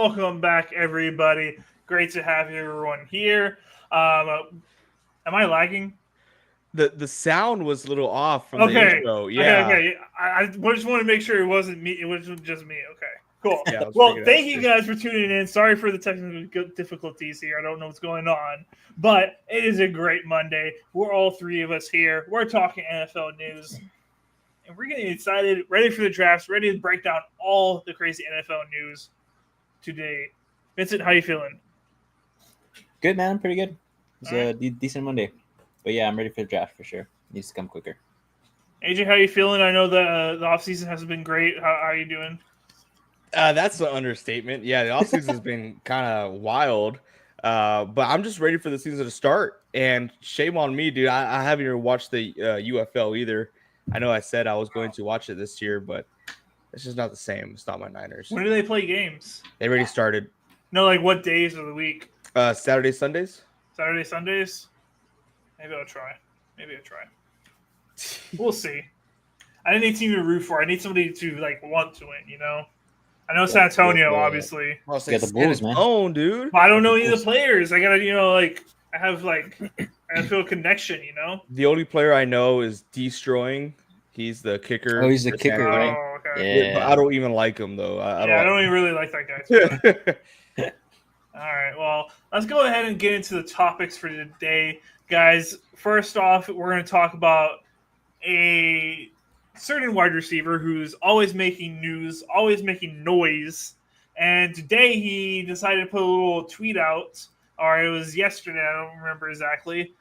Welcome back, everybody. Great to have everyone here. Am I lagging? The sound was a little off from the Okay, intro. okay, Yeah. okay. I just want to make sure it wasn't me. It wasn't just me. Okay, cool. Yeah, I was Well, figuring out thank you too. guys for tuning in. Sorry for the technical difficulties here. I don't know what's going on, but it is a great Monday. We're all three of us here. We're talking NFL news, and we're getting excited, ready for the drafts, ready to break down all the crazy NFL news today. Vincent, how you feeling? Good, man. Pretty good. It's All right. a decent Monday. But yeah, I'm ready for the draft for sure. Needs to come quicker. AJ, how you feeling? I know the off season hasn't been great. How are you doing? That's an understatement. Yeah, the offseason has been kind of wild. But I'm just ready for the season to start. And shame on me, dude. I haven't even watched the UFL either. I know I said I was going to watch it this year, but it's just not the same. It's not my Niners. When do they play games? They already started No, like what days of the week? Saturday, Sundays. Saturday, Sundays? Maybe I'll try. We'll see. I didn't need a team to root for. I need somebody to want to win. I know San Antonio, obviously, I'll say Get the Bulls, man. Oh, dude. but I don't know any of the players. I gotta, I have I gotta feel a connection. The only player I know is Destroying. He's the kicker. Oh, he's the for kicker, San right? Oh, okay. But I don't even like him though. I don't even really like that guy. Too. All right, well, let's go ahead and get into the topics for today, guys. First off, we're going to talk about a certain wide receiver who's always making news, always making noise. And today he decided to put a little tweet out, or it was yesterday, I don't remember exactly.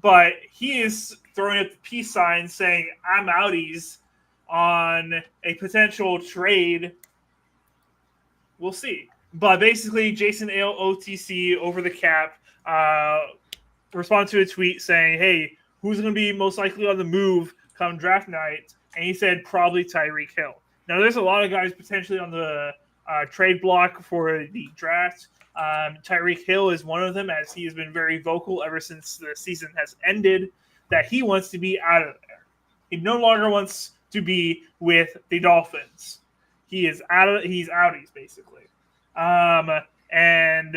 But he is throwing up the peace sign saying, I'm outies on a potential trade. We'll see. But basically, Jason Ale OTC over the cap responded to a tweet saying, hey, who's going to be most likely on the move come draft night? And he said probably Tyreek Hill. Now, there's a lot of guys potentially on the trade block for the draft. Tyreek Hill is one of them, as he has been very vocal ever since the season has ended, that he wants to be out of there. He no longer wants to be with the Dolphins. He's outies, basically. And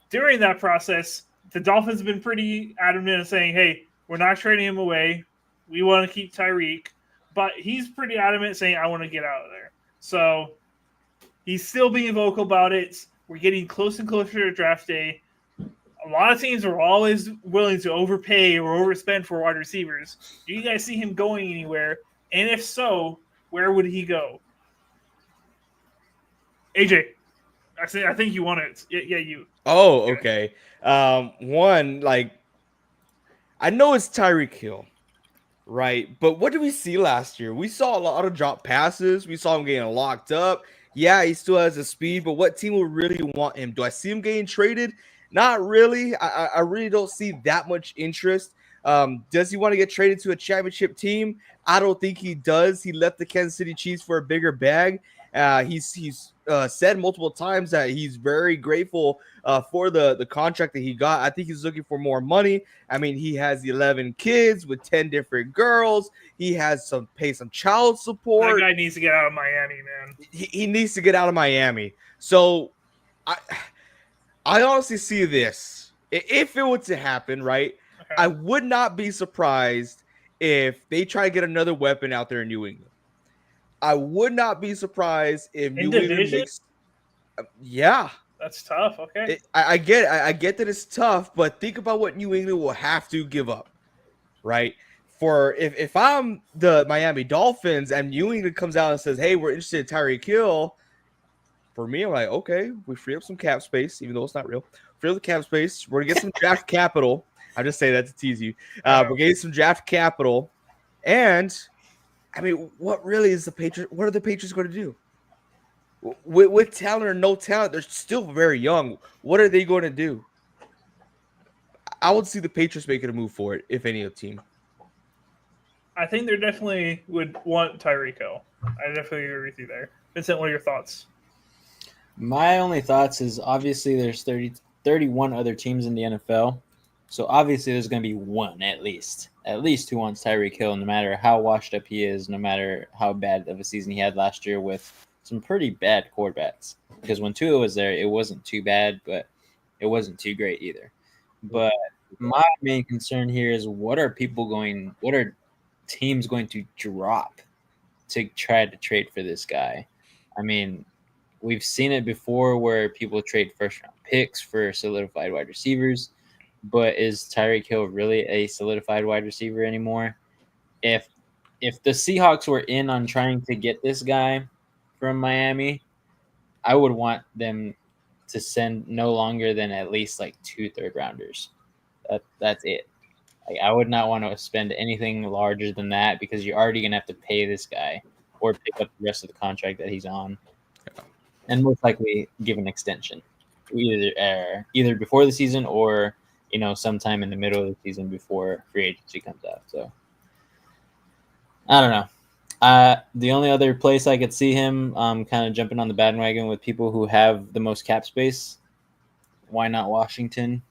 during that process, the Dolphins have been pretty adamant in saying, hey, we're not trading him away. We want to keep Tyreek. But he's pretty adamant saying, I want to get out of there. So he's still being vocal about it. We're getting close and closer to draft day. A lot of teams are always willing to overpay or overspend for wide receivers. Do you guys see him going anywhere? And if so, where would he go? AJ. I think you want it. Yeah, you. Oh, okay. One, I know it's Tyreek Hill, right? But what did we see last year? We saw a lot of drop passes. We saw him getting locked up. Yeah, he still has the speed, but what team would really want him? Do I see him getting traded? Not really. I really don't see that much interest. Does he want to get traded to a championship team? I don't think he does. He left the Kansas City Chiefs for a bigger bag. He's said multiple times that he's very grateful for the contract that he got. I think he's looking for more money. I mean, he has 11 kids with 10 different girls. He has some child support. That guy needs to get out of Miami, man. He needs to get out of Miami. So I honestly see this. If it were to happen, right, okay, I would not be surprised if they try to get another weapon out there in New England. I would not be surprised if New England makes. Yeah, that's tough. Okay, I get that it's tough, but think about what New England will have to give up, right? For if I'm the Miami Dolphins and New England comes out and says, "Hey, we're interested in Tyreek Hill," for me, I'm like, okay, we free up some cap space, even though it's not real. Free up the cap space. We're gonna get some draft capital. I'm just saying that to tease you. We're getting some draft capital, and I mean, what really is the Patriots? What are the Patriots going to do? With talent or no talent, they're still very young. What are they going to do? I would see the Patriots making a move for it, if any of the team. I think they definitely would want Tyreek Hill. I definitely agree with you there. Vincent, what are your thoughts? My only thoughts is obviously there's 31 other teams in the NFL. So obviously there's going to be one at least who wants Tyreek Hill, no matter how washed up he is, no matter how bad of a season he had last year with some pretty bad quarterbacks. Because when Tua was there, it wasn't too bad, but it wasn't too great either. But my main concern here is what are teams going to drop to try to trade for this guy? I mean, we've seen it before where people trade first round picks for solidified wide receivers, but is Tyreek Hill really a solidified wide receiver anymore? If the Seahawks were in on trying to get this guy from Miami, I would want them to send no longer than at least like 2 third-rounders. That's it. Like, I would not want to spend anything larger than that because you're already going to have to pay this guy or pick up the rest of the contract that he's on, and most likely give an extension, either before the season or sometime in the middle of the season before free agency comes out. So I don't know. The only other place I could see him kind of jumping on the bandwagon with people who have the most cap space, why not Washington?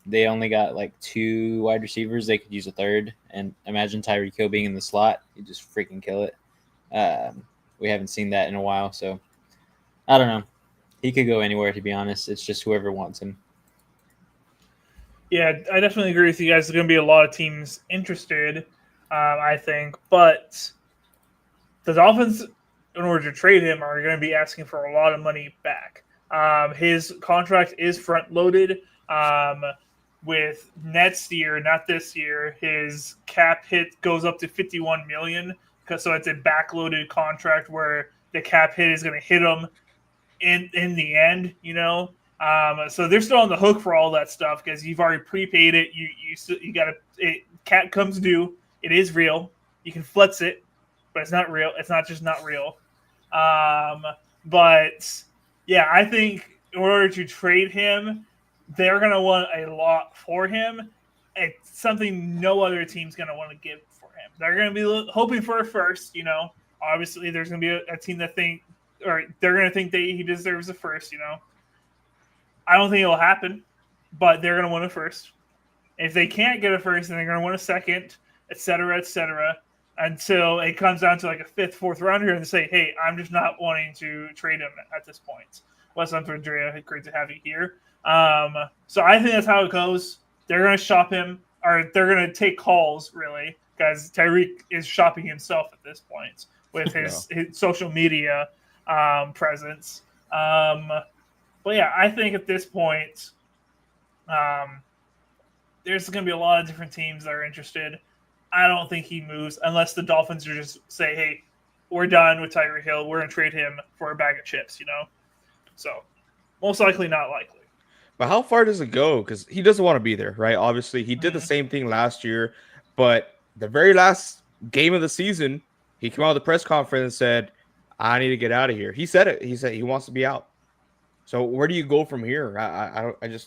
They only got like 2 wide receivers. They could use a third. And imagine Tyreek Hill being in the slot. He'd just freaking kill it. We haven't seen that in a while. So I don't know. He could go anywhere, to be honest. It's just whoever wants him. Yeah, I definitely agree with you guys. There's going to be a lot of teams interested, I think. But the Dolphins, in order to trade him, are going to be asking for a lot of money back. His contract is front-loaded. With next year, not this year, his cap hit goes up to $51 million. So it's a backloaded contract where the cap hit is going to hit him in the end, So they're still on the hook for all that stuff because you've already prepaid it. You got to cap comes due. It is real. You can flex it, but it's not real. It's not just not real. But yeah, I think in order to trade him, they're going to want a lot for him. It's something no other team's going to want to give for him. They're going to be hoping for a first, Obviously, there's going to be a team that they're going to think that he deserves a first, I don't think it'll happen, but they're going to want a first. If they can't get a first, then they're going to want a second, et cetera, until it comes down to like a 5th, 4th rounder and say, hey, I'm just not wanting to trade him at this point. What's up, Andrea? Great to have you here. So I think that's how it goes. They're going to shop him, or they're going to take calls, really, because Tyreek is shopping himself at this point with his social media presence. But yeah, I think at this point, there's going to be a lot of different teams that are interested. I don't think he moves unless the Dolphins are just say, hey, we're done with Tyreek Hill. We're going to trade him for a bag of chips, So most likely not likely. But how far does it go? Because he doesn't want to be there, right? Obviously, he did the same thing last year, but the very last game of the season, he came out of the press conference and said, I need to get out of here. He said it. He said he wants to be out. So where do you go from here? I think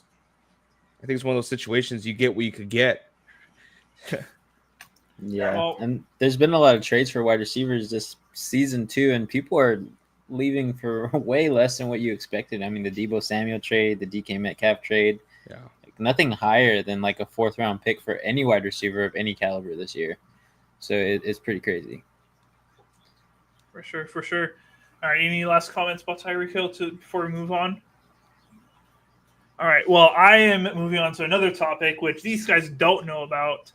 it's one of those situations you get what you could get. Yeah, well, and there's been a lot of trades for wide receivers this season too, and people are leaving for way less than what you expected. I mean, the Deebo Samuel trade, the DK Metcalf trade, nothing higher than like a 4th round pick for any wide receiver of any caliber this year. So it's pretty crazy. For sure. All right, any last comments about Tyreek Hill before we move on? All right, well, I am moving on to another topic, which these guys don't know about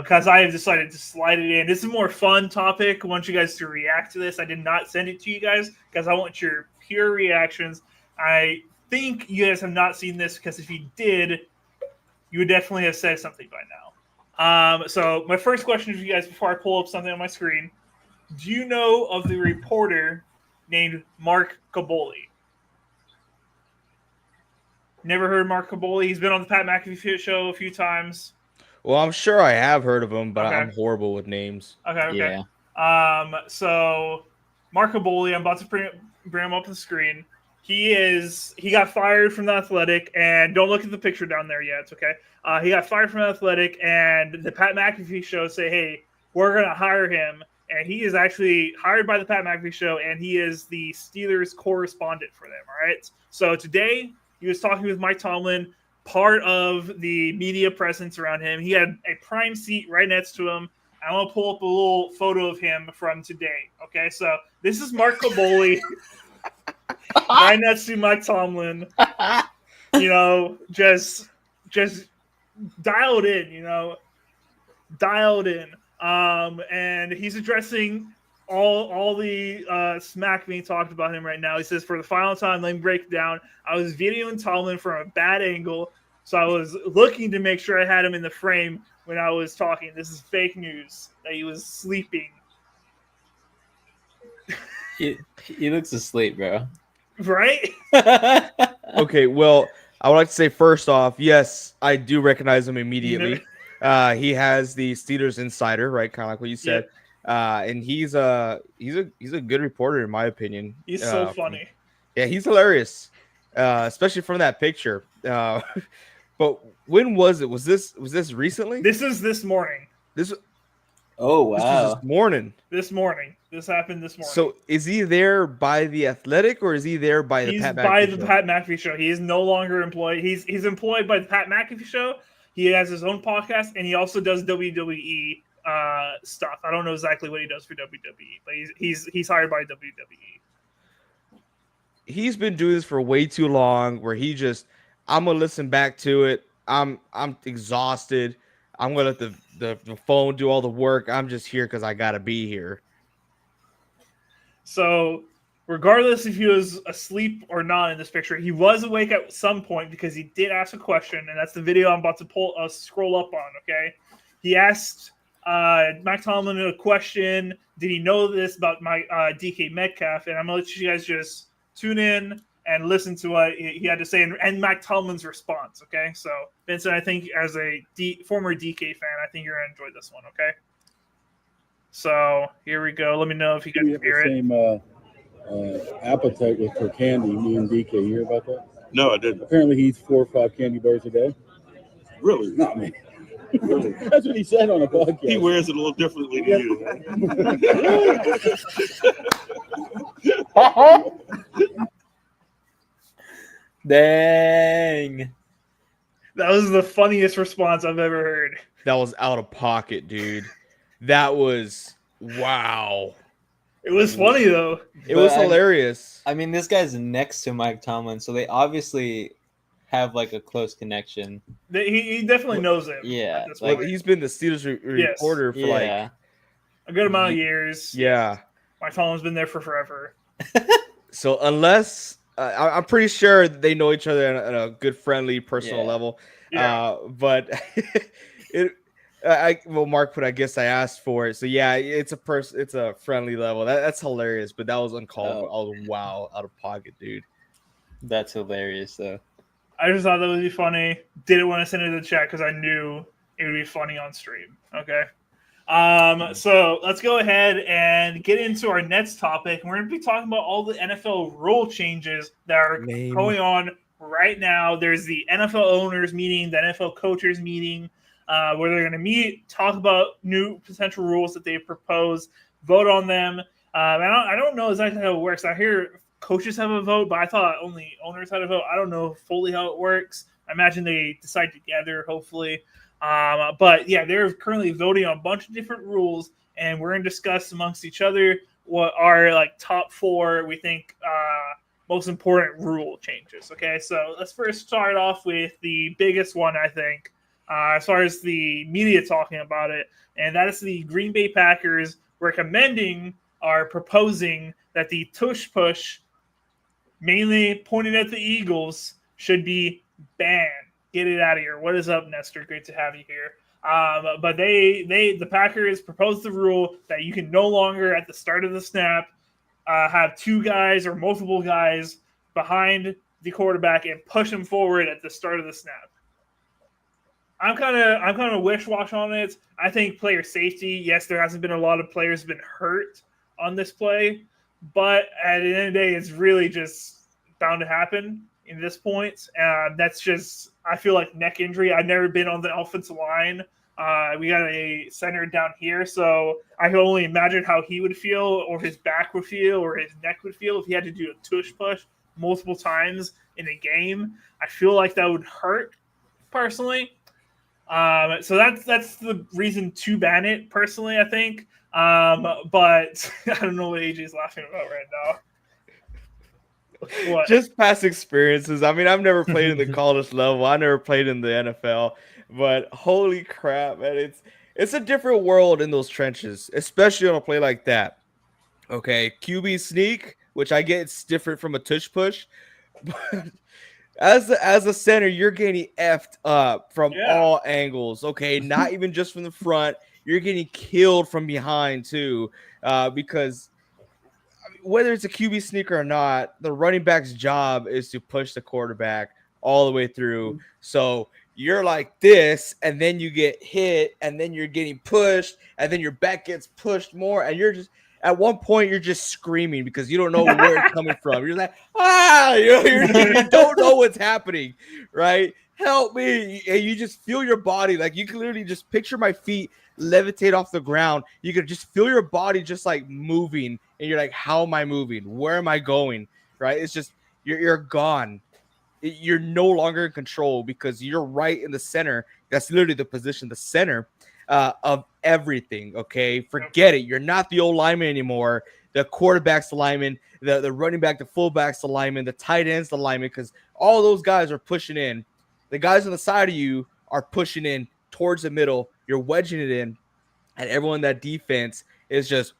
because I have decided to slide it in. This is a more fun topic. I want you guys to react to this. I did not send it to you guys because I want your pure reactions. I think you guys have not seen this because if you did, you would definitely have said something by now. So my first question to you guys before I pull up something on my screen, do you know of the reporter named Mark Caboli? Never heard of Mark Caboli? He's been on the Pat McAfee show a few times. Well, I'm sure I have heard of him, but I'm horrible with names. Okay. Yeah. So Mark Caboli, I'm about to bring him up on the screen. He got fired from the Athletic, and don't look at the picture down there yet, okay? He got fired from the Athletic, and the Pat McAfee show say, hey, we're going to hire him. And he is actually hired by the Pat McAfee show, and he is the Steelers correspondent for them, all right? So today, he was talking with Mike Tomlin, part of the media presence around him. He had a prime seat right next to him. I'm gonna pull up a little photo of him from today. Okay, so this is Mark Caboli right next to Mike Tomlin. Just dialed in. Dialed in. And he's addressing all the smack being talked about him right now. He says, for the final time, let me break it down. I was videoing Tomlin from a bad angle, so I was looking to make sure I had him in the frame when I was talking. This is fake news that he was sleeping. He looks asleep, bro. Right? Okay, well, I would like to say first off, yes, I do recognize him immediately. He has the Steelers insider, right? Kind of like what you said. And he's a good reporter in my opinion. He's so funny. Yeah, he's hilarious, especially from that picture. But when was it? Was this recently? This is this morning. Oh wow! This was this morning. This morning. This happened this morning. So is he there by the Athletic or is he there by the Pat McAfee show? Pat McAfee show. He is no longer employed. He's employed by the Pat McAfee show. He has his own podcast and he also does WWE stuff. I don't know exactly what he does for WWE, but he's hired by WWE. He's been doing this for way too long. Where I'm gonna listen back to it. I'm exhausted. I'm gonna let the phone do all the work. I'm just here because I gotta be here. So, regardless if he was asleep or not in this picture, he was awake at some point because he did ask a question, and that's the video I'm about to scroll up on. Okay, he asked Mike Tomlin a question. Did he know this about my DK Metcalf? And I'm gonna let you guys just tune in and listen to what he had to say and Mike Tomlin's response. Okay, so Vincent, I think as a former DK fan, I think you're gonna enjoy this one. Okay. So here we go. Let me know if you can hear it. Same appetite for candy. Me and DK, you hear about that? No, I didn't. Apparently, he eats 4 or 5 candy bars a day. Really? Not me. That's what he said on a podcast. He wears it a little differently than you. Dang. That was the funniest response I've ever heard. That was out of pocket, dude. That was wow. It was funny though. It was hilarious. I mean, this guy's next to Mike Tomlin, so they obviously have like a close connection. He definitely knows him. Yeah, like he's been the Steelers reporter for like a good amount of years. Yeah, Mike Tomlin's been there for forever. So unless I'm pretty sure they know each other at a good, friendly, personal level. Yeah. But Mark put, I guess I asked for it. So yeah, it's a friendly level. That's hilarious, but that was uncalled for. I was wow, out of pocket, dude. That's hilarious though. I just thought that would be funny. Didn't want to send it to the chat because I knew it would be funny on stream. Okay. So let's go ahead and get into our next topic. We're going to be talking about all the NFL rule changes that are going on right now. There's the NFL owners meeting, the NFL coaches meeting, where they're going to meet, talk about new potential rules that they propose, vote on them. I don't know exactly how it works. I hear coaches have a vote, but I thought only owners had a vote. I don't know fully how it works. I imagine they decide together, hopefully. But yeah, they're currently voting on a bunch of different rules, and we're going to discuss amongst each other what are like top 4 we think most important rule changes. Okay, so let's first start off with the biggest one, I think, as far as the media talking about it, and that is the Green Bay Packers proposing that the tush push, mainly pointed at the Eagles, should be banned. Get it out of here. What is up, Nestor? Great to have you here. But the Packers proposed the rule that you can no longer, at the start of the snap, have 2 guys or multiple guys behind the quarterback and push him forward at the start of the snap. I'm kind of wish-wash on it. I think player safety. Yes, there hasn't been a lot of players been hurt on this play, but at the end of the day, it's really just bound to happen in this point. That's just, I feel like, neck injury. I've never been on the offensive line. We got a center down here, so I can only imagine how he would feel, or his back would feel, or his neck would feel if he had to do a tush push multiple times in a game. I feel like that would hurt, personally. So that's the reason to ban it personally, I think. But I don't know what AJ's laughing about right now. What? Just past experiences. I mean, I've never played in the college level. I never played in the NFL, but holy crap, man! It's a different world in those trenches, especially on a play like that. Okay, QB sneak, which I get it's different from a tush push, but as a center, you're getting effed up from Yeah. all angles. Okay, not even just from the front. You're getting killed from behind too, because whether it's a QB sneaker or not, the running back's job is to push the quarterback all the way through. So you're like this, and then you get hit, and then you're getting pushed, and then your back gets pushed more, and you're just at one point you're just screaming because you don't know where it's coming from. You're like, you don't know what's happening, right? Help me. And you just feel your body. Like you can literally just picture my feet levitate off the ground. You could just feel your body just like moving, and you're like, how am I moving? Where am I going? Right? It's just you're gone. You're no longer in control because you're right in the center. That's literally the position, the center of everything. Okay, forget it. You're not the old lineman anymore. The quarterback's the lineman, the running back, the fullback's the lineman, the tight end's the lineman, because all those guys are pushing in. The guys on the side of you are pushing in towards the middle. You're wedging it in, and everyone in that defense is just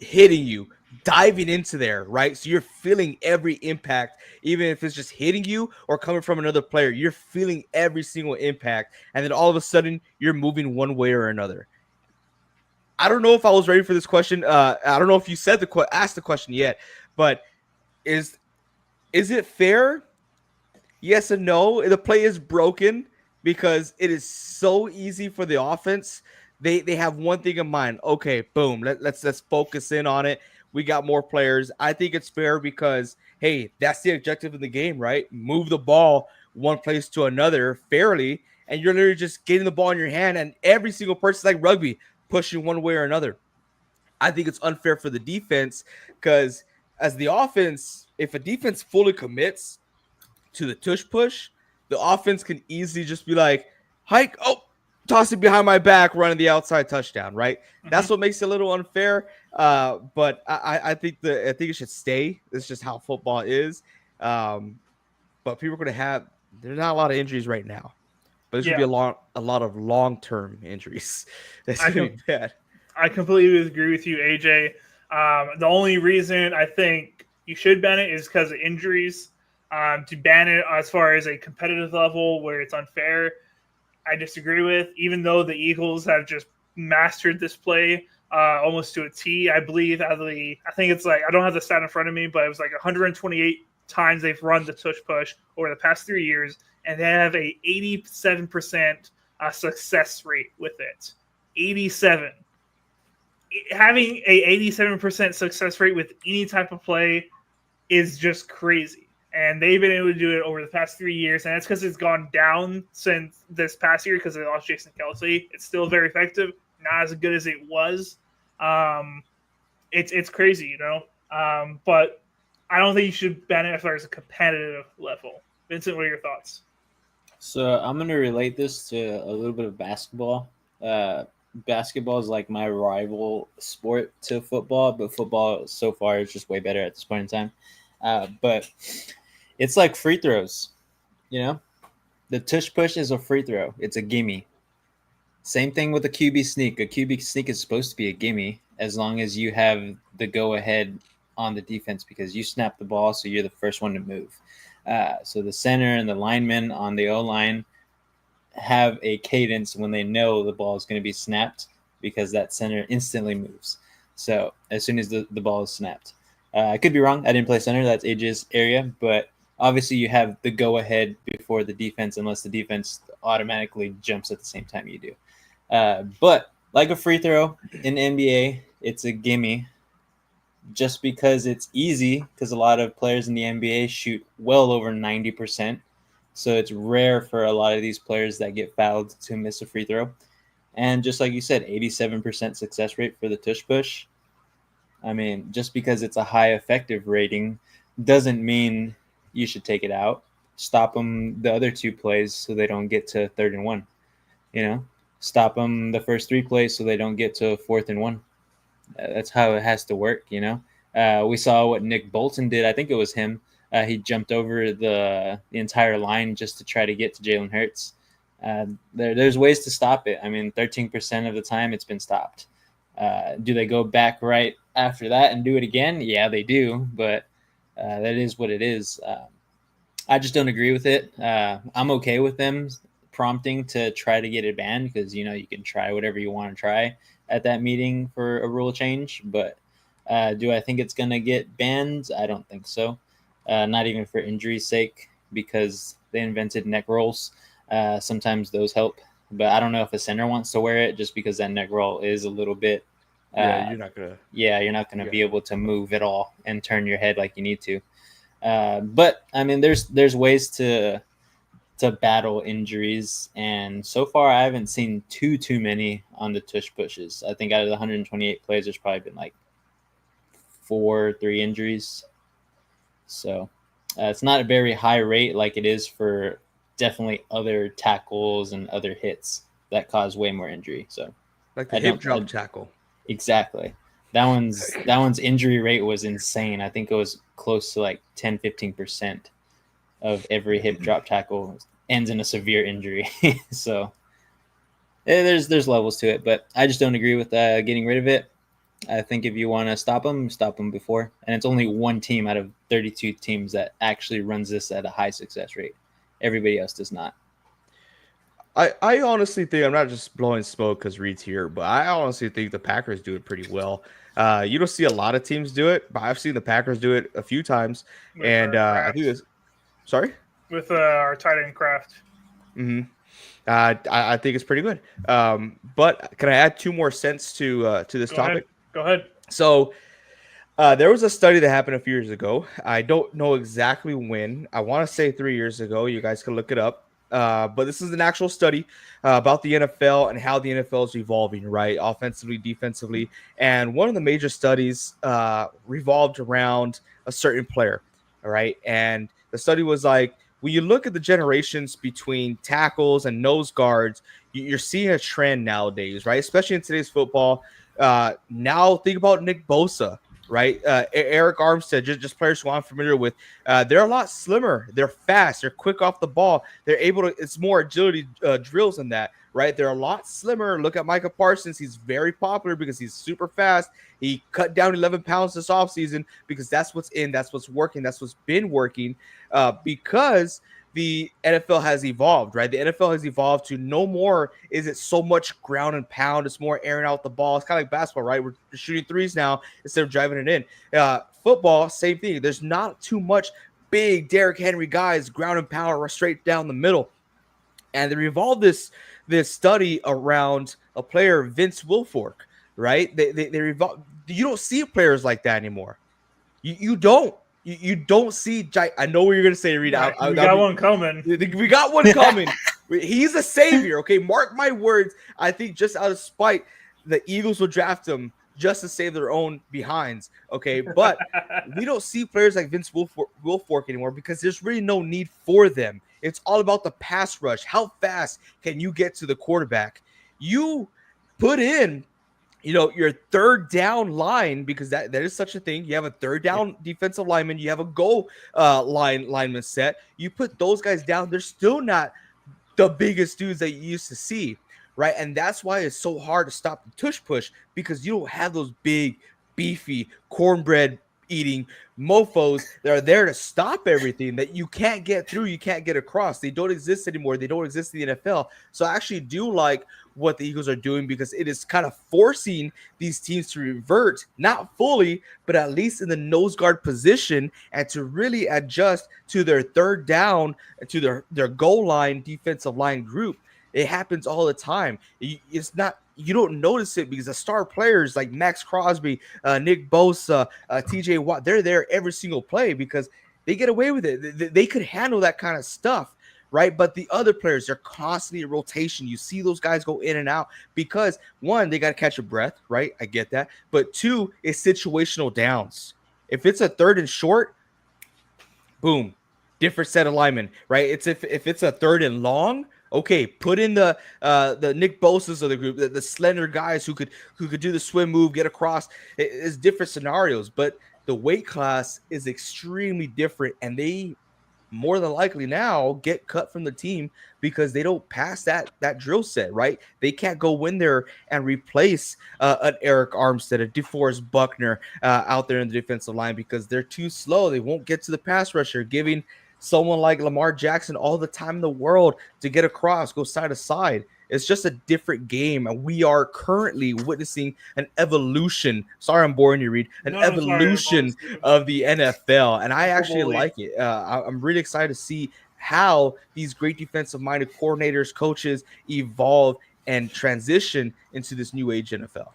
hitting you, diving into there, right? So you're feeling every impact, even if it's just hitting you or coming from another player. You're feeling every single impact, and then all of a sudden you're moving one way or another. I don't know if I was ready for this question. I don't know if you said asked the question yet, but is it fair? Yes and no. The play is broken because it is so easy for the offense. They have one thing in mind. Okay, boom. Let's focus in on it. We got more players. I think it's fair because hey, that's the objective in the game, right? Move the ball one place to another fairly, and you're literally just getting the ball in your hand, and every single person, like rugby, pushing one way or another. I think it's unfair for the defense because as the offense, if a defense fully commits to the tush push, the offense can easily just be like, hike, toss it behind my back, running the outside touchdown, right? Mm-hmm. That's what makes it a little unfair. But I think it should stay. It's just how football is. But people are going to have, there's not a lot of injuries right now, but there's going to be a lot of long-term injuries. That's going to be bad. I completely agree with you, AJ. The only reason I think you should ban it is because of injuries. To ban it as far as a competitive level where it's unfair, I disagree with. Even though the Eagles have just mastered this play almost to a T, I believe. I think it's like, I don't have the stat in front of me, but it was like 128 times they've run the tush push over the past 3 years, and they have a 87% success rate with it. 87. Having a 87% success rate with any type of play is just crazy. And they've been able to do it over the past 3 years. And that's because it's gone down since this past year because they lost Jason Kelce. It's still very effective, not as good as it was. It's crazy, you know. But I don't think you should ban it as far as a competitive level. Vincent, what are your thoughts? So I'm going to relate this to a little bit of basketball. Basketball is like my rival sport to football, but football so far is just way better at this point in time. But it's like free throws, you know? The tush push is a free throw. It's a gimme. Same thing with a QB sneak. A QB sneak is supposed to be a gimme as long as you have the go-ahead on the defense because you snap the ball, so you're the first one to move. So the center and the linemen on the O-line have a cadence when they know the ball is going to be snapped because that center instantly moves. So as soon as the ball is snapped. I could be wrong. I didn't play center. That's AJ's area. But obviously you have the go-ahead before the defense unless the defense automatically jumps at the same time you do. But like a free throw in the NBA, it's a gimme just because it's easy because a lot of players in the NBA shoot well over 90%. So it's rare for a lot of these players that get fouled to miss a free throw. And just like you said, 87% success rate for the tush push. I mean, just because it's a high effective rating doesn't mean you should take it out. stop them the other 2 plays so they don't get to 3rd and 1. Stop them the first 3 plays so they don't get to 4th and 1. That's how it has to work. We saw what Nick Bolton did. I think it was him. He jumped over the entire line just to try to get to Jalen Hurts. There's ways to stop it. I mean, 13% of the time it's been stopped. Do they go back right after that and do it again? Yeah, they do, but that is what it is. I just don't agree with it. I'm okay with them prompting to try to get it banned because, you can try whatever you want to try at that meeting for a rule change. But do I think it's going to get banned? I don't think so. Not even for injury's sake, because they invented neck rolls. Sometimes those help. But I don't know if a center wants to wear it just because that neck roll is a little bit. You're not gonna. Yeah, you're not gonna be able to move at all and turn your head like you need to. But I mean, there's ways to battle injuries, and so far I haven't seen too many on the tush pushes. I think out of the 128 plays, there's probably been like 3 injuries. So it's not a very high rate like it is for definitely other tackles and other hits that cause way more injury. So like the hip drop tackle. Exactly. That one's injury rate was insane. I think it was close to like 10-15% of every hip drop tackle ends in a severe injury. So there's levels to it, but I just don't agree with getting rid of it. I think if you want to stop them before. And it's only one team out of 32 teams that actually runs this at a high success rate. Everybody else does not. I honestly think, I'm not just blowing smoke because Reed's here, but I honestly think the Packers do it pretty well. You don't see a lot of teams do it, but I've seen the Packers do it a few times. And I think it's – sorry? With our tight end Kraft. Mm-hmm. I think it's pretty good. But can I add 2 more cents to this topic? Go ahead. So there was a study that happened a few years ago. I don't know exactly when. I want to say 3 years ago. You guys can look it up. But this is an actual study about the NFL and how the NFL is evolving, right? Offensively, defensively. And one of the major studies revolved around a certain player, all right? And the study was like, when you look at the generations between tackles and nose guards, you're seeing a trend nowadays, right? Especially in today's football. Now think about Nick Bosa, right? Eric Armstead, just players who I'm familiar with. They're a lot slimmer. They're fast. They're quick off the ball. They're able to. It's more agility drills than that, right? They're a lot slimmer. Look at Micah Parsons. He's very popular because he's super fast. He cut down 11 pounds this offseason because that's what's in. That's what's working. That's what's been working because the NFL has evolved, right? The NFL has evolved to no more is it so much ground and pound. It's more airing out the ball. It's kind of like basketball, right? We're shooting threes now instead of driving it in. Football, same thing. There's not too much big Derrick Henry guys, ground and pound straight down the middle. And they revolved this study around a player, Vince Wilfork, right? They revolve. You don't see players like that anymore. You don't. You don't see. I know what you're gonna say, Reed. We got one coming. We got one coming. He's a savior. Okay, mark my words. I think just out of spite, the Eagles will draft him just to save their own behinds. Okay, but we don't see players like Vince Wilfork anymore because there's really no need for them. It's all about the pass rush. How fast can you get to the quarterback? You put in your third down line, because that is such a thing. You have a third down defensive lineman. You have a goal lineman set. You put those guys down. They're still not the biggest dudes that you used to see, right? And that's why it's so hard to stop the tush push, because you don't have those big, beefy, cornbread eating mofos that are there to stop everything that you can't get through, you can't get across. They don't exist anymore. They don't exist in the NFL. So I actually do like what the Eagles are doing, because it is kind of forcing these teams to revert, not fully, but at least in the nose guard position, and to really adjust to their third down, to their goal line defensive line group. It happens all the time. It's not, you don't notice it because the star players like Max Crosby, Nick Bosa, TJ Watt, they're there every single play because they get away with it. They could handle that kind of stuff, right? But the other players, they're constantly in rotation. You see those guys go in and out because, one, they got to catch a breath, right? I get that. But two, it's situational downs. If it's a third and short, boom, different set of linemen, right? It's if it's a third and long, okay, put in the Nick Bosa's of the group, the slender guys who could do the swim move, get across. It's different scenarios, but the weight class is extremely different, and they more than likely now get cut from the team because they don't pass that drill set, right? They can't go in there and replace an Eric Armstead, a DeForest Buckner out there in the defensive line because they're too slow. They won't get to the pass rusher, giving someone like Lamar Jackson all the time in the world to get across, go side to side. It's just a different game, and we are currently witnessing an evolution. Sorry, I'm boring you, Reed. An No, I'm sorry, evolution Stephen. of the NFL, and I actually Football league. like it. I'm really excited to see how these great defensive-minded coordinators, coaches evolve and transition into this new age NFL.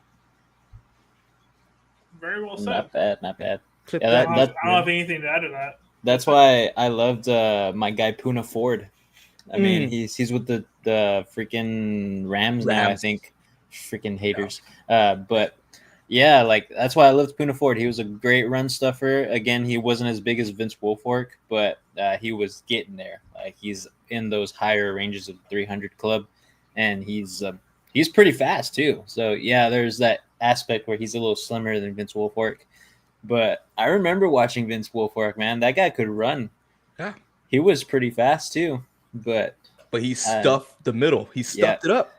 Very well said. Not bad, not bad. Clip Yeah, that. I don't have anything to add to that. That's why I loved my guy Puna Ford. I mean, he's with the freaking Rams now, I think. Freaking haters. But yeah, like that's why I loved Puna Ford. He was a great run stuffer. Again, he wasn't as big as Vince Wilfork, but he was getting there. Like he's in those higher ranges of 300 club, and he's pretty fast too. So yeah, there's that aspect where he's a little slimmer than Vince Wilfork. But I remember watching Vince Wilfork, man. That guy could run. Yeah. He was pretty fast too. But he stuffed the middle. He stuffed it up.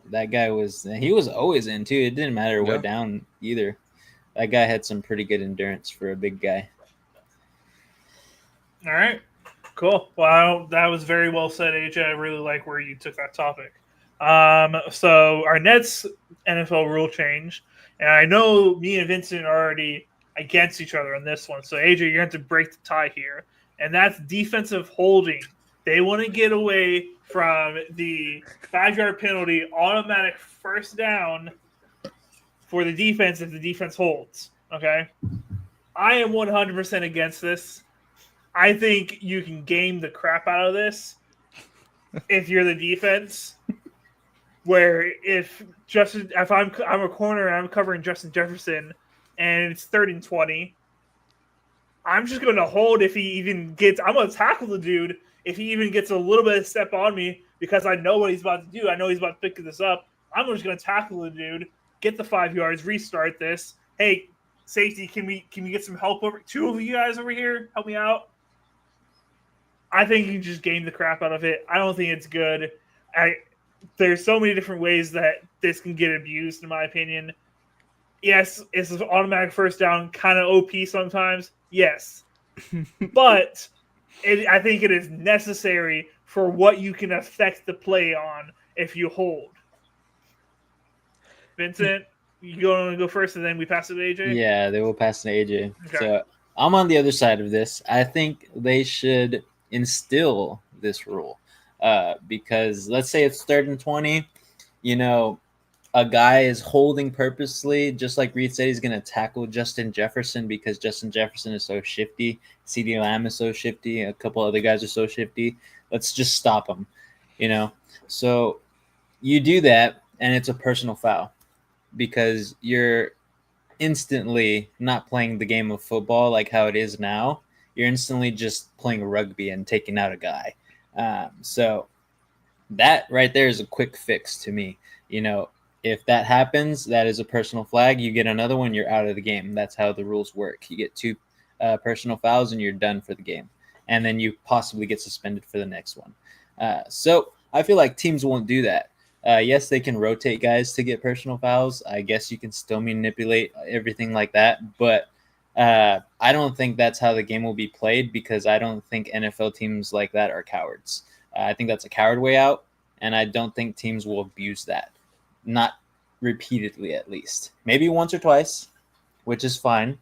That guy was always in too. It didn't matter what down either. That guy had some pretty good endurance for a big guy. All right. Cool. Well, that was very well said, AJ. I really like where you took that topic. So our next NFL rule change, and I know me and Vincent are already against each other on this one. So AJ, you're going to have to break the tie here, and that's defensive holding. They want to get away from the 5-yard penalty, automatic first down for the defense if the defense holds. Okay, I am 100% against this. I think you can game the crap out of this if you're the defense. Where if I'm a corner and I'm covering Justin Jefferson and it's 3rd and 20, I'm just going to hold if he even gets. I'm going to tackle the dude if he even gets a little bit of step on me because I know what he's about to do. I know he's about to pick this up. I'm just going to tackle the dude, get the 5 yards, restart this. Hey, safety, can we get some help over? 2 of you guys over here, help me out. I think you can just game the crap out of it. I don't think it's good. There's so many different ways that this can get abused, in my opinion. Yes, it's an automatic first down, kind of OP sometimes. Yes. But I think it is necessary for what you can affect the play on if you hold. Vincent, you going to go first and then we pass it to AJ? Yeah, they will pass to AJ. Okay. So I'm on the other side of this. I think they should instill this rule. Because let's say it's 3rd and 20, a guy is holding purposely, just like Reed said, he's going to tackle Justin Jefferson because Justin Jefferson is so shifty. CeeDee Lamb is so shifty. A couple other guys are so shifty. Let's just stop them, So you do that, and it's a personal foul because you're instantly not playing the game of football like how it is now. You're instantly just playing rugby and taking out a guy. So that right there is a quick fix to me. If that happens, that is a personal flag. You get another one, you're out of the game. That's how the rules work. You get 2 personal fouls and you're done for the game. And then you possibly get suspended for the next one. So I feel like teams won't do that. Yes, they can rotate guys to get personal fouls. I guess you can still manipulate everything like that. But I don't think that's how the game will be played because I don't think NFL teams like that are cowards. I think that's a coward way out, and I don't think teams will abuse that. Not repeatedly, at least. Maybe once or twice, which is fine.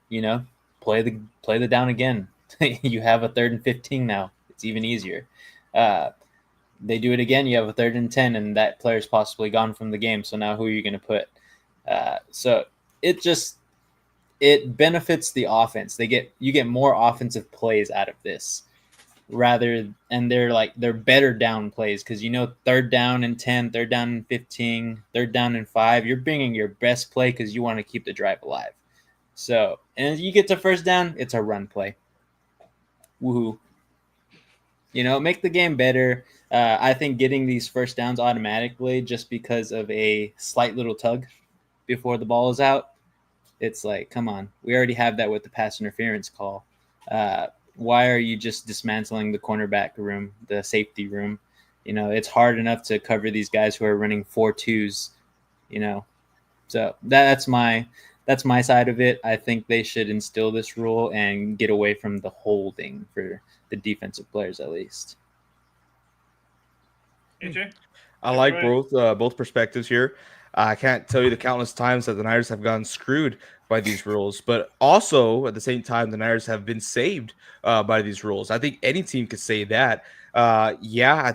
Play the down again. You have a 3rd and 15 now. It's even easier. They do it again. You have a 3rd and 10, and that player's possibly gone from the game. So now who are you going to put? So it benefits the offense. You get more offensive plays out of this. And they're better down plays because 3rd down and 10, 3rd down and 15, 3rd down and 5. You're bringing your best play because you want to keep the drive alive. So, and you get to first down, it's a run play. Woohoo! Make the game better. I think getting these first downs automatically just because of a slight little tug before the ball is out, it's like, come on. We already have that with the pass interference call. Why are you just dismantling the cornerback room, the safety room? It's hard enough to cover these guys who are running 4-2s, So that's my side of it. I think they should instill this rule and get away from the holding for the defensive players at least. AJ? I like both perspectives here. I can't tell you the countless times that the Niners have gotten screwed by these rules, but also at the same time, the Niners have been saved by these rules. I think any team could say that. I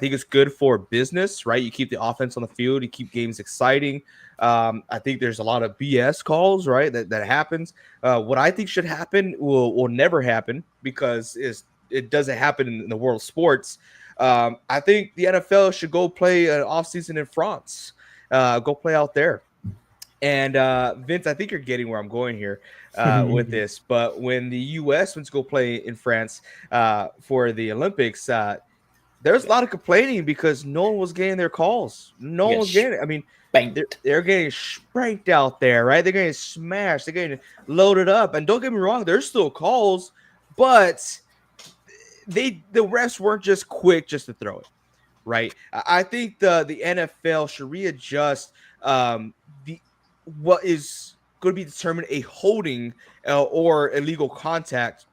think it's good for business, right? You keep the offense on the field, you keep games exciting. I think there's a lot of BS calls, right? That happens. What I think should happen will never happen because it doesn't happen in the world of sports. I think the NFL should go play an offseason in France. Go play out there. And Vince, I think you're getting where I'm going here with this. But when the U.S. went to go play in France for the Olympics, there's a lot of complaining because no one was getting their calls. No one was getting it. I mean, they're getting spanked out there, right? They're getting smashed. They're getting loaded up. And don't get me wrong, there's still calls, but the refs weren't just quick just to throw it, right? I think the NFL should readjust what is going to be determined a holding or illegal contact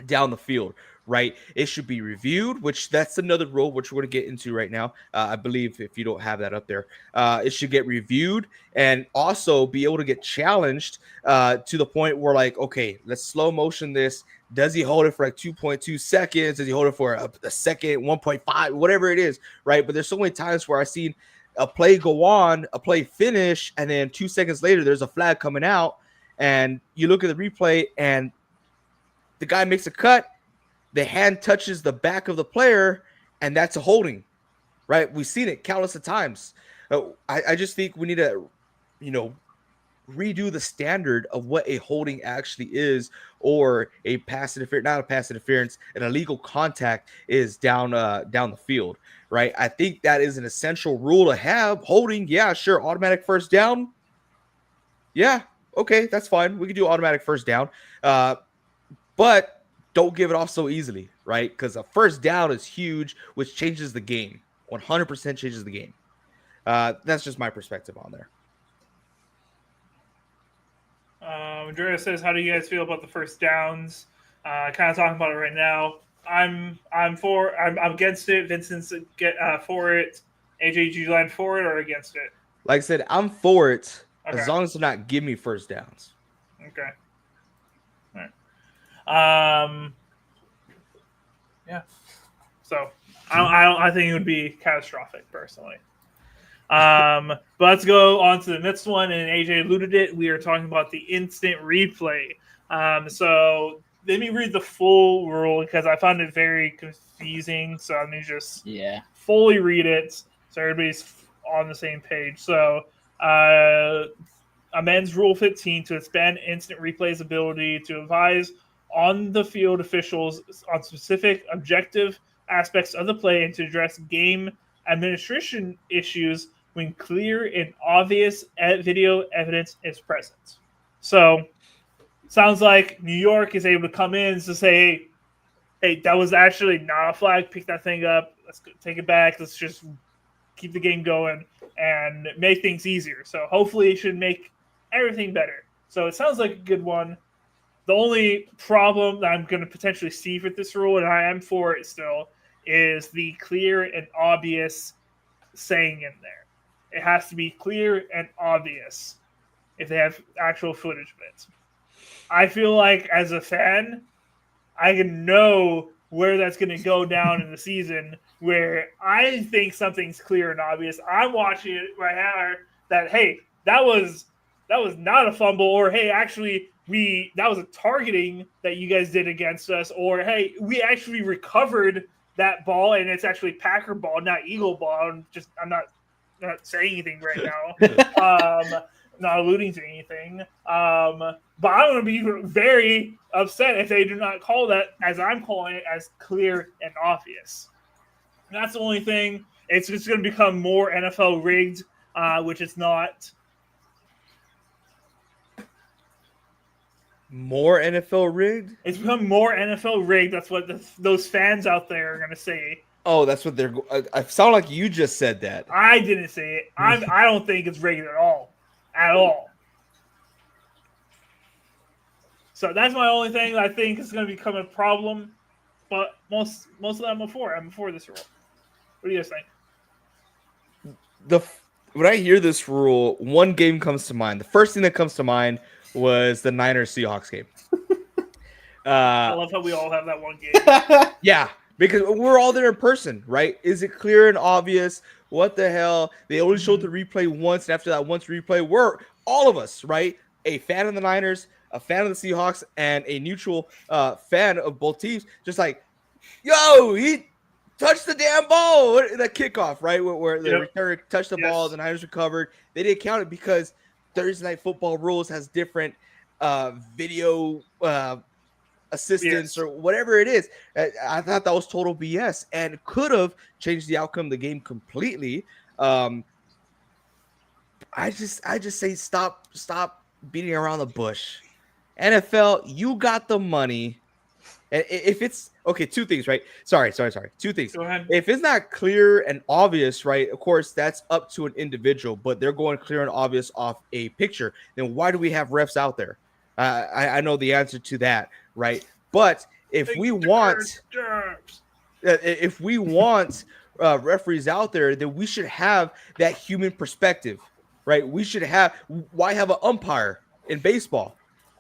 down the field, right? It should be reviewed, which that's another rule which we're going to get into right now. I believe if you don't have that up there, it should get reviewed and also be able to get challenged to the point where like, okay, let's slow motion this. Does he hold it for like 2.2 seconds? Does he hold it for a second, 1.5, whatever it is, right? But there's so many times where I've seen a play go on, a play finish, and then 2 seconds later, there's a flag coming out, and you look at the replay, and the guy makes a cut, the hand touches the back of the player, and that's a holding, right? We've seen it countless of times. I just think we need to, redo the standard of what a holding actually is, or a pass interference, not a pass interference, an illegal contact is down the field, right? I think that is an essential rule to have. Holding, yeah, sure, automatic first down. Yeah, okay, that's fine. We can do automatic first down. But don't give it off so easily, right? Because a first down is huge, which changes the game. 100% changes the game. That's just my perspective on there. Andrea says, "How do you guys feel about the first downs?" Kind of talking about it right now. I'm against it. Vincent's for it. AJ, do you line for it or against it? Like I said, I'm for it Okay. as long as they're not give me first downs. Okay. All right. Yeah. So I think it would be catastrophic personally. But let's go on to the next one, and AJ alluded it. We are talking about the instant replay. So let me read the full rule because I found it very confusing. So let me just fully read it so everybody's on the same page. So amends Rule 15 to expand instant replay's ability to advise on the field officials on specific objective aspects of the play and to address game administration issues when clear and obvious video evidence is present. So, sounds like New York is able to come in to say, hey, that was actually not a flag. Pick that thing up. Let's take it back. Let's just keep the game going and make things easier. So, hopefully it should make everything better. So, it sounds like a good one. The only problem that I'm going to potentially see with this rule, and I am for it still, is the clear and obvious saying in there. It has to be clear and obvious if they have actual footage of it. I feel like as a fan, I can know where that's going to go down in the season where I think something's clear and obvious. I'm watching it right now that, hey, that was not a fumble, or hey, actually that was a targeting that you guys did against us, or hey, we actually recovered that ball and it's actually Packer ball, not Eagle ball. I'm not saying anything right now. Not alluding to anything. But I'm going to be very upset if they do not call that, as I'm calling it, as clear and obvious. That's the only thing. It's just going to become more NFL rigged, which it's not. More NFL rigged? It's become more NFL rigged. That's what those fans out there are going to say. Oh, that's what they're. I sound like you just said that. I didn't say it. I don't think it's rigged at all. At all. So that's my only thing I think is going to become a problem. But most of them I'm for this rule. What do you guys think? When I hear this rule, one game comes to mind. The first thing that comes to mind was the Niners Seahawks game. I love how we all have that one game. Yeah, because we're all there in person, right? Is it clear and obvious? What the hell? They only showed the replay once, and after that once replay, we're all of us, right? A fan of the Niners, a fan of the Seahawks, and a neutral fan of both teams. Just like, yo, he touched the damn ball. The kickoff, right? Where the return touched the ball, the Niners recovered. They didn't count it because Thursday Night Football rules has different video assistance or whatever it is. I thought that was total BS and could have changed the outcome of the game completely. I just say stop beating around the bush. NFL, you got the money. If it's okay, two things, right? Sorry. Two things. Go ahead. If it's not clear and obvious, right? Of course, that's up to an individual, but they're going clear and obvious off a picture. Then why do we have refs out there? I know the answer to that, right? But if we want referees out there, then we should have that human perspective, right? We should have. Why have an umpire in baseball?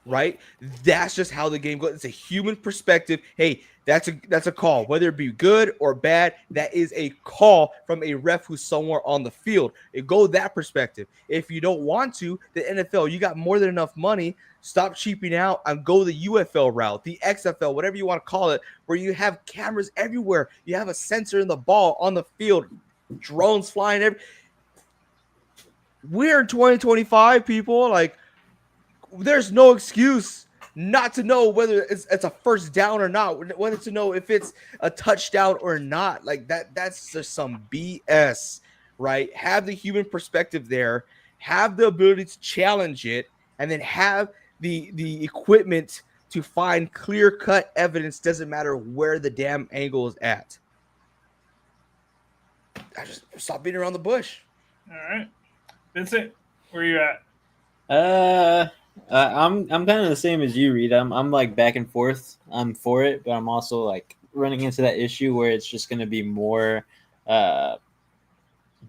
Right, that's just how the game goes. It's a human perspective. Hey, that's a call, whether it be good or bad. That is a call from a ref who's somewhere on the field. It go that perspective. If you don't want to, the NFL, you got more than enough money. Stop cheaping out and go the UFL route, the XFL, whatever you want to call it, where you have cameras everywhere. You have a sensor in the ball on the field, drones flying. We're in 2025, people. Like, there's no excuse not to know whether it's a first down or not, whether to know if it's a touchdown or not. Like that's just some BS, right? Have the human perspective there, have the ability to challenge it, and then have the equipment to find clear-cut evidence. Doesn't matter where the damn angle is at. I just stop beating around the bush. All right. Vincent, where are you at? I'm kind of the same as you, Reed. I'm like back and forth. I'm for it, but I'm also like running into that issue where it's just going to be more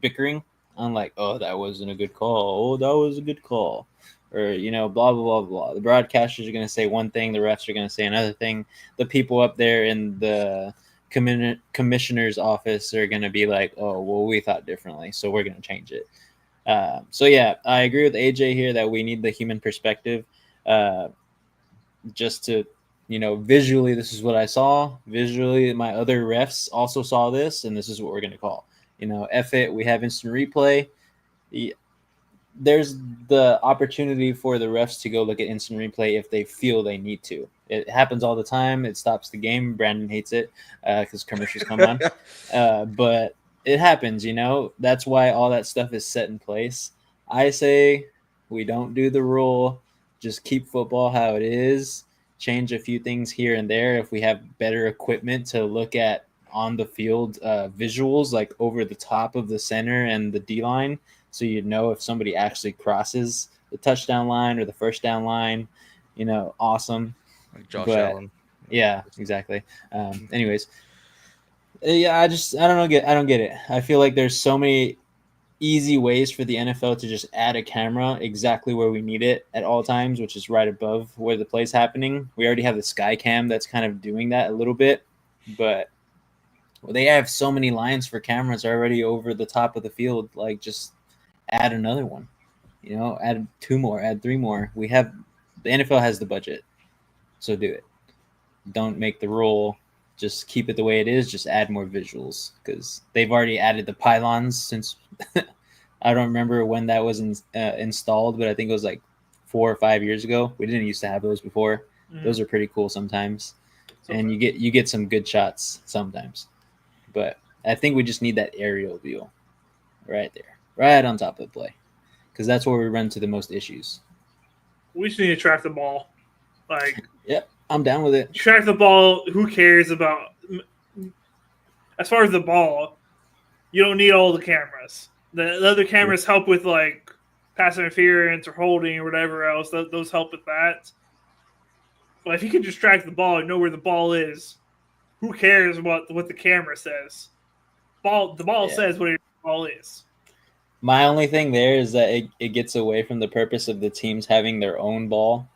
bickering. I'm like, oh, that wasn't a good call. Oh, that was a good call. Or, blah, blah, blah, blah. The broadcasters are going to say one thing. The refs are going to say another thing. The people up there in the commissioner's office are going to be like, oh, well, we thought differently, so we're going to change it. So yeah, I agree with AJ here that we need the human perspective, just to, visually, this is what I saw. Visually, my other refs also saw this, and this is what we're going to call. F it. We have instant replay. There's the opportunity for the refs to go look at instant replay if they feel they need to. It happens all the time. It stops the game. Brandon hates it because commercials come on. But it happens, That's why all that stuff is set in place. I say we don't do the rule. Just keep football how it is. Change a few things here and there. If we have better equipment to look at on the field visuals, like over the top of the center and the D-line, so if somebody actually crosses the touchdown line or the first down line, awesome. Like Josh Allen. Yeah, exactly. Anyways. Yeah, I don't get it. I feel like there's so many easy ways for the NFL to just add a camera exactly where we need it at all times, which is right above where the play's happening. We already have the sky cam that's kind of doing that a little bit, but they have so many lines for cameras already over the top of the field. Like, just add another one, add 2 more, add 3 more. The NFL has the budget, so do it. Don't make the rule. Just keep it the way it is. Just add more visuals because they've already added the pylons since I don't remember when that was installed, but I think it was like 4 or 5 years ago. We didn't used to have those before. Mm-hmm. Those are pretty cool sometimes, and you get some good shots sometimes. But I think we just need that aerial view right there, right on top of the play, because that's where we run into the most issues. We just need to track the ball. Like, Yep, I'm down with it. track the ball. Who cares about? As far as the ball, you don't need all the cameras. The other cameras help with like pass interference or holding or whatever else. Those help with that. But if you can just track the ball and know where the ball is, who cares what the camera says? The ball Yeah. says what your ball is. My only thing there is that it gets away from the purpose of the teams having their own ball,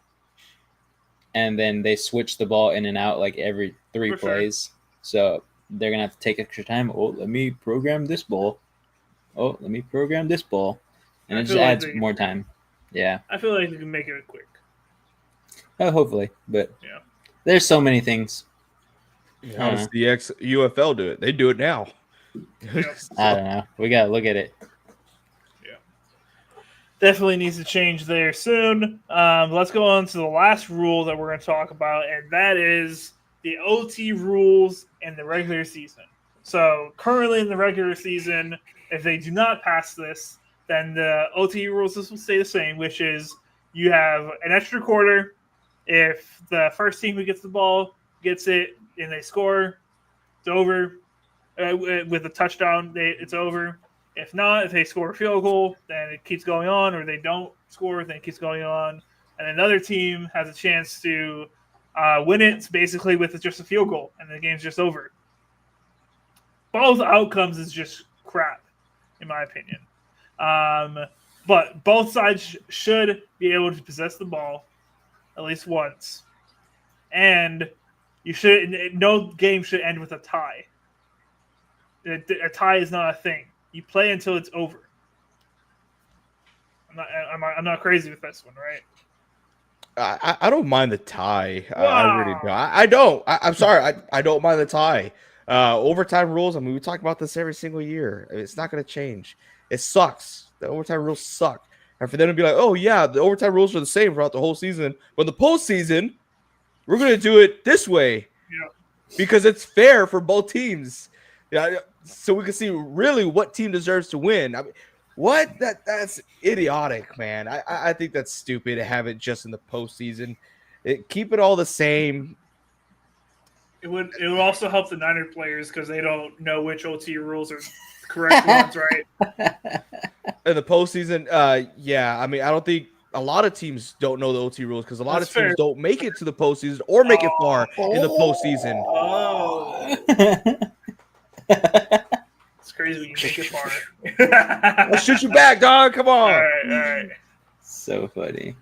and then they switch the ball in and out like every 3 For sure. plays. So they're going to have to take extra time. Oh, let me program this ball. Oh, let me program this ball. And I it just feel like adds they- more time. Yeah. I feel like you can make it quick. Hopefully. But Yeah. there's so many things. How does the UFL do it? They do it now. Yep. I don't know. We got to look at it. Definitely needs to change there soon. Let's go on to the last rule that we're going to talk about, and that is the OT rules in the regular season. So currently in the regular season, if they do not pass this, then the OT rules will stay the same, which is you have an extra quarter. If the first team who gets the ball gets it and they score, it's over. With a touchdown, it's over. If not, if they score a field goal, then it keeps going on, or they don't score, then it keeps going on. And another team has a chance to win it basically with just a field goal, and the game's just over. Both outcomes is just crap, in my opinion. But both sides should be able to possess the ball at least once. And no game should end with a tie. A tie is not a thing. You play until it's over. I'm not crazy with this one, right? I don't mind the tie. I really don't. I don't. I'm sorry. I don't mind the tie. Overtime rules. I mean, we talk about this every single year. It's not going to change. It sucks. The overtime rules suck. And for them to be like, oh yeah, the overtime rules are the same throughout the whole season, but the postseason, we're going to do it this way. Yeah. Because it's fair for both teams. Yeah. So we can see really what team deserves to win. I mean, what? That's idiotic, man. I think that's stupid to have it just in the postseason. Keep it all the same. It would also help the Niner players because they don't know which OT rules are the correct ones, right? In the postseason, yeah. I mean, I don't think a lot of teams don't know the OT rules because a lot That's of teams fair. don't make it to the postseason or make it far in the postseason. Oh, it's crazy when you make it far. Let's shoot you back, dog. Come on. All right. So funny.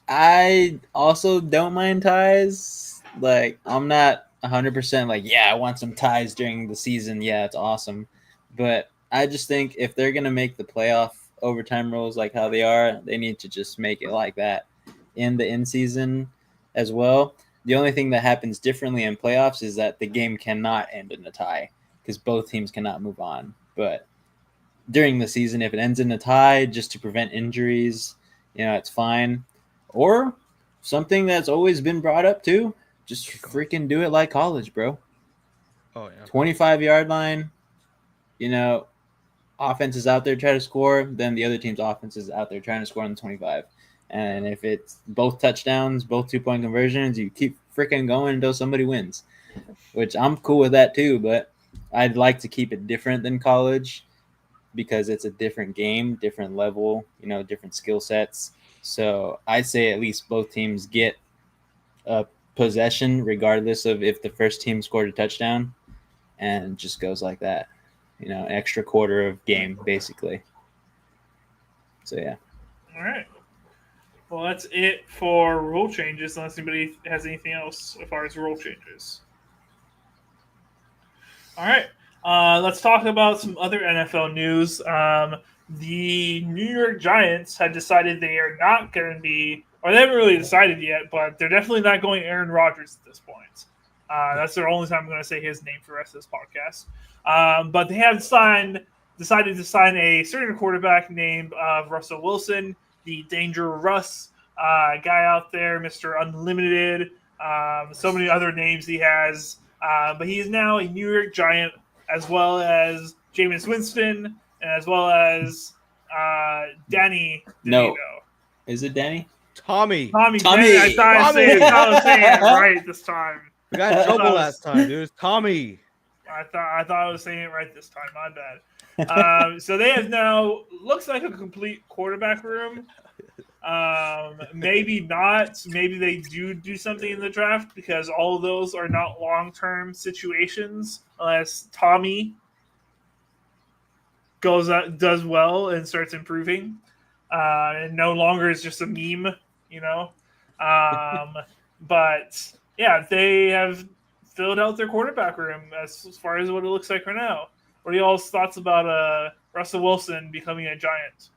I also don't mind ties. Like, I'm not 100% like, yeah, I want some ties during the season. Yeah, it's awesome. But I just think if they're going to make the playoff overtime rules like how they are, they need to just make it like that in the in-season as well. The only thing that happens differently in playoffs is that the game cannot end in a tie because both teams cannot move on. But during the season, if it ends in a tie just to prevent injuries, it's fine. Or something that's always been brought up too, just freaking do it like college, bro. Oh yeah. 25-yard line, offense is out there trying to score, then the other team's offense is out there trying to score on the 25. And if it's both touchdowns, both 2-point conversions, you keep freaking going until somebody wins, which I'm cool with that too. But I'd like to keep it different than college because it's a different game, different level, different skill sets. So I'd say at least both teams get a possession regardless of if the first team scored a touchdown, and it just goes like that, an extra quarter of game basically. So yeah. All right. Well, that's it for rule changes, unless anybody has anything else as far as rule changes. All right. Let's talk about some other NFL news. The New York Giants had decided they are not going to be, or they haven't really decided yet, but they're definitely not going Aaron Rodgers at this point. That's the only time I'm going to say his name for the rest of this podcast. But they have decided to sign a certain quarterback named Russell Wilson, the Danger Russ guy out there, Mr. Unlimited. So many other names he has. But he is now a New York Giant, as well as Jameis Winston, and as well as Danny No. DeVito. Is it Danny? Tommy. Tommy. Tommy! I thought I was saying it right this time. We got in trouble last time, dude. It's Tommy. I thought I was saying it right this time. My bad. So they have now looks like a complete quarterback room. Maybe not. Maybe they do something in the draft because all of those are not long-term situations unless Tommy does well and starts improving, and no longer is just a meme, you know. But yeah, they have filled out their quarterback room as far as what it looks like right now. What are y'all's thoughts about Russell Wilson becoming a Giant?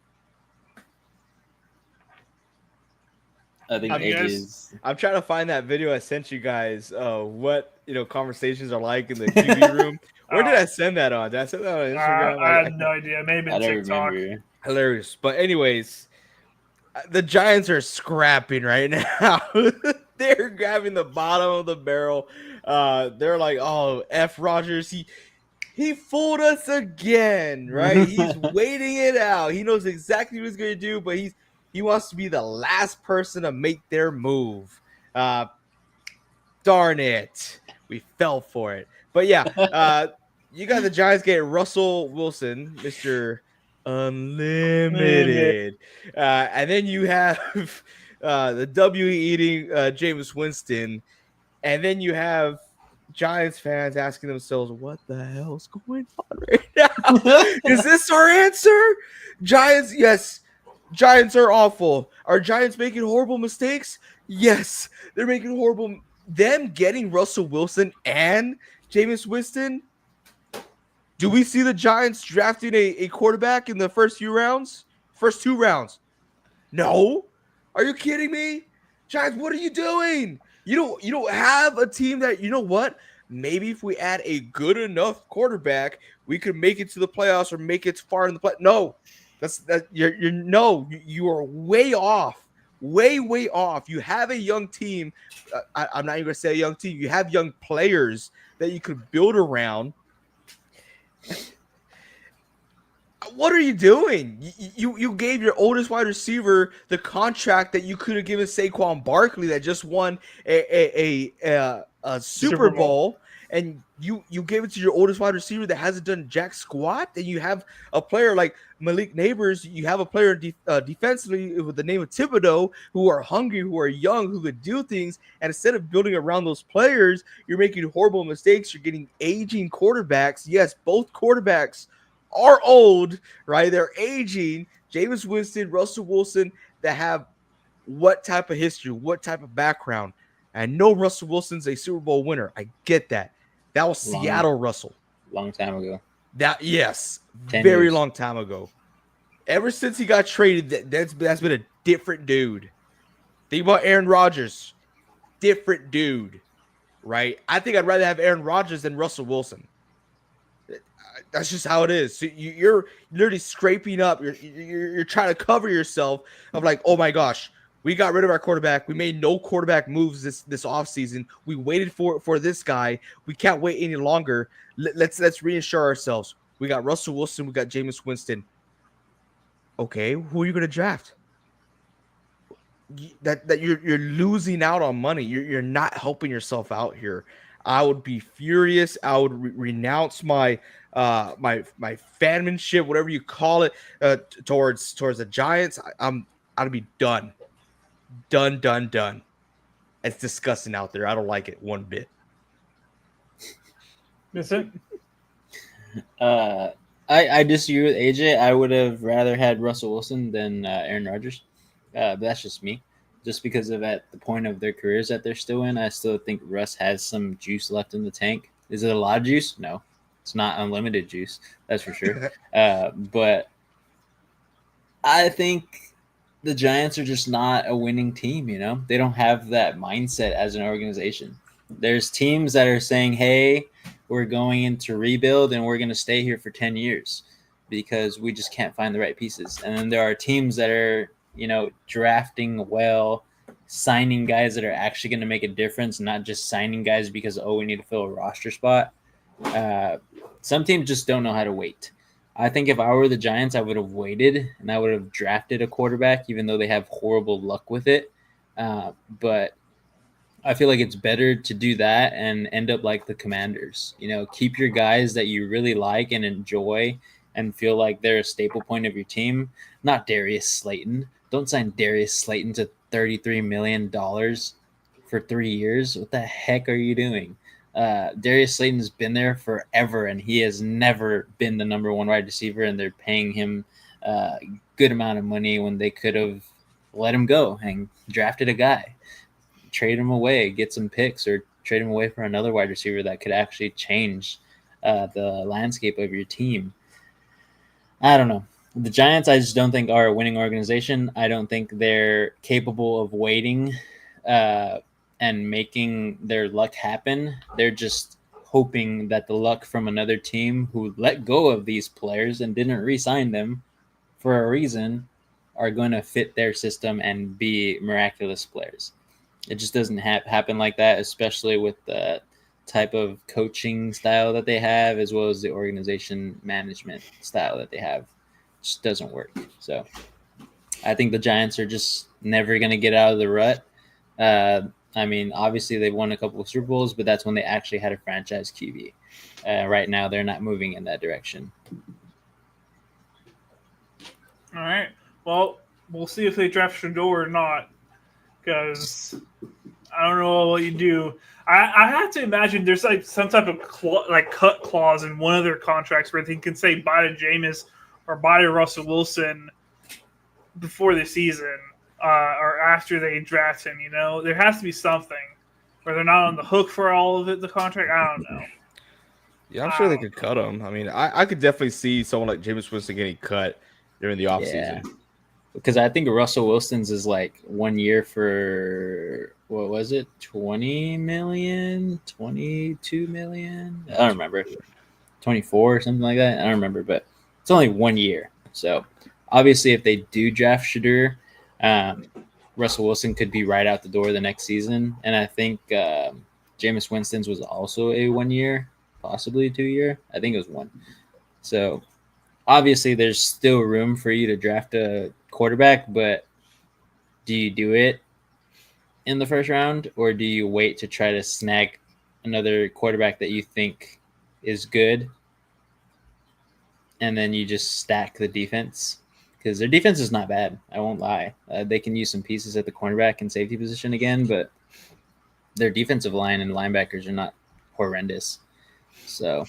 I think I'm trying to find that video I sent you guys. What conversations are like in the QB room. Where did I send that on? Did I send that on Instagram? I have no idea. Maybe I don't TikTok. remember. Hilarious. But anyways, the Giants are scrapping right now. They're grabbing the bottom of the barrel. They're like, oh, F Rodgers, he fooled us again, right? He's waiting it out. He knows exactly what he's going to do, but he wants to be the last person to make their move. Darn it. We fell for it. But yeah, you got the Giants getting Russell Wilson, Mr. Unlimited. And then you have the W eating Jameis Winston. And then you have Giants fans asking themselves, what the hell is going on right now? Is this our answer? Giants, yes. Giants are awful. Are Giants making horrible mistakes? Yes, they're making horrible. Them getting Russell Wilson and Jameis Winston. Do we see the Giants drafting a quarterback in the first two rounds? No. Are you kidding me? Giants, what are you doing? You don't have a team that, you know what? Maybe if we add a good enough quarterback, we could make it to the playoffs or make it far in the play. No. You are way off. Way off. You have a young team. I'm not even going to say a young team. You have young players that you could build around. What are you doing? You gave your oldest wide receiver the contract that you could have given Saquon Barkley that just won a Super Bowl, and you gave it to your oldest wide receiver that hasn't done jack squat. And you have a player like Malik Neighbors. You have a player defensively with the name of Thibodeau who are hungry, who are young, who could do things. And instead of building around those players, you're making horrible mistakes. You're getting aging quarterbacks. Yes, both quarterbacks are old, right? They're aging. Jameis Winston, Russell Wilson, that have what type of history, what type of background. I know Russell Wilson's a Super Bowl winner. I get that. That was Seattle Russell. Long time ago. Yes, 10 very years. long time ago. Ever since he got traded, that's been a different dude. Think about Aaron Rodgers. Different dude, right? I think I'd rather have Aaron Rodgers than Russell Wilson. That's just how it is. So you're literally scraping up. You're trying to cover yourself of like, oh my gosh, we got rid of our quarterback. We made no quarterback moves this offseason. We waited for this guy. We can't wait any longer. Let's reassure ourselves. We got Russell Wilson. We got Jameis Winston. Okay, who are you going to draft? That you're losing out on money. You're not helping yourself out here. I would be furious. I would renounce my fanmanship, whatever you call it, towards the Giants. I'd be done. Done. It's disgusting out there. I don't like it one bit. That's it. I disagree with AJ. I would have rather had Russell Wilson than Aaron Rodgers. But that's just me. Just because of at the point of their careers that they're still in, I still think Russ has some juice left in the tank. Is it a lot of juice? No. It's not unlimited juice. That's for sure. But I think the Giants are just not a winning team, you know? They don't have that mindset as an organization. There's teams that are saying, hey, we're going into rebuild and we're going to stay here for 10 years because we just can't find the right pieces. And then there are teams that are, drafting well, signing guys that are actually going to make a difference, not just signing guys because, we need to fill a roster spot. Some teams just don't know how to wait. I think if I were the Giants, I would have waited and I would have drafted a quarterback, even though they have horrible luck with it. But I feel like it's better to do that and end up like the Commanders. Keep your guys that you really like and enjoy and feel like they're a staple point of your team. Not Darius Slayton. Don't sign Darius Slayton to $33 million for 3 years. What the heck are you doing? Darius Slayton's been there forever, and he has never been the number one wide receiver, and they're paying him a good amount of money when they could have let him go and drafted a guy. Trade him away, get some picks, or trade him away for another wide receiver that could actually change the landscape of your team. I don't know. The Giants, I just don't think are a winning organization. I don't think they're capable of waiting and making their luck happen. They're just hoping that the luck from another team who let go of these players and didn't re-sign them for a reason are going to fit their system and be miraculous players. It just doesn't happen like that, especially with the type of coaching style that they have, as well as the organization management style that they have. It just doesn't work. So I think the Giants are just never going to get out of the rut. Obviously they've won a couple of Super Bowls, but that's when they actually had a franchise QB. Right now, they're not moving in that direction. All right. Well, we'll see if they draft Shador or not, because I don't know what you do. I have to imagine there's like some type of cut clause in one of their contracts where they can say bye to Jameis or bye to Russell Wilson before the season or after they draft him. There has to be something where they're not on the hook for all of the contract. I don't know. Yeah, I'm sure they could cut him. I mean, I could definitely see someone like Jameis Winston getting cut during the offseason. Yeah. Because I think Russell Wilson's is like 1 year for, what was it, 20 million, 22 million? I don't remember. 24 or something like that. I don't remember, but it's only 1 year. So obviously if they do draft Shador, Russell Wilson could be right out the door the next season. And I think Jameis Winston's was also a 1 year, possibly a 2 year. I think it was 1. So obviously there's still room for you to draft a quarterback, but do you do it in the first round, or do you wait to try to snag another quarterback that you think is good and then you just stack the defense? Because their defense is not bad, I won't lie. They can use some pieces at the cornerback and safety position again, but their defensive line and linebackers are not horrendous. So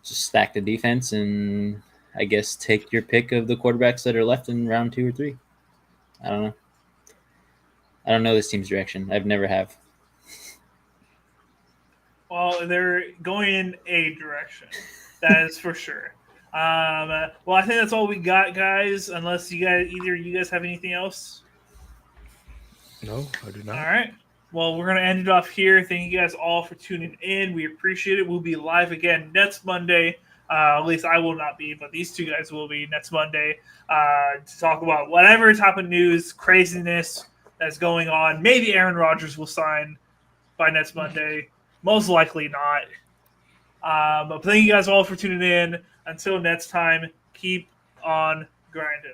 just stack the defense and I guess take your pick of the quarterbacks that are left in round 2 or 3. I don't know. I don't know this team's direction. I've never have. Well, they're going in a direction. That is for sure. Well, I think that's all we got, guys. Unless either you guys have anything else. No, I do not. All right. Well, we're going to end it off here. Thank you guys all for tuning in. We appreciate it. We'll be live again next Monday. At least I will not be, but these two guys will be next Monday to talk about whatever type of news, craziness that's going on. Maybe Aaron Rodgers will sign by next Monday. Most likely not. But thank you guys all for tuning in. Until next time, keep on grinding.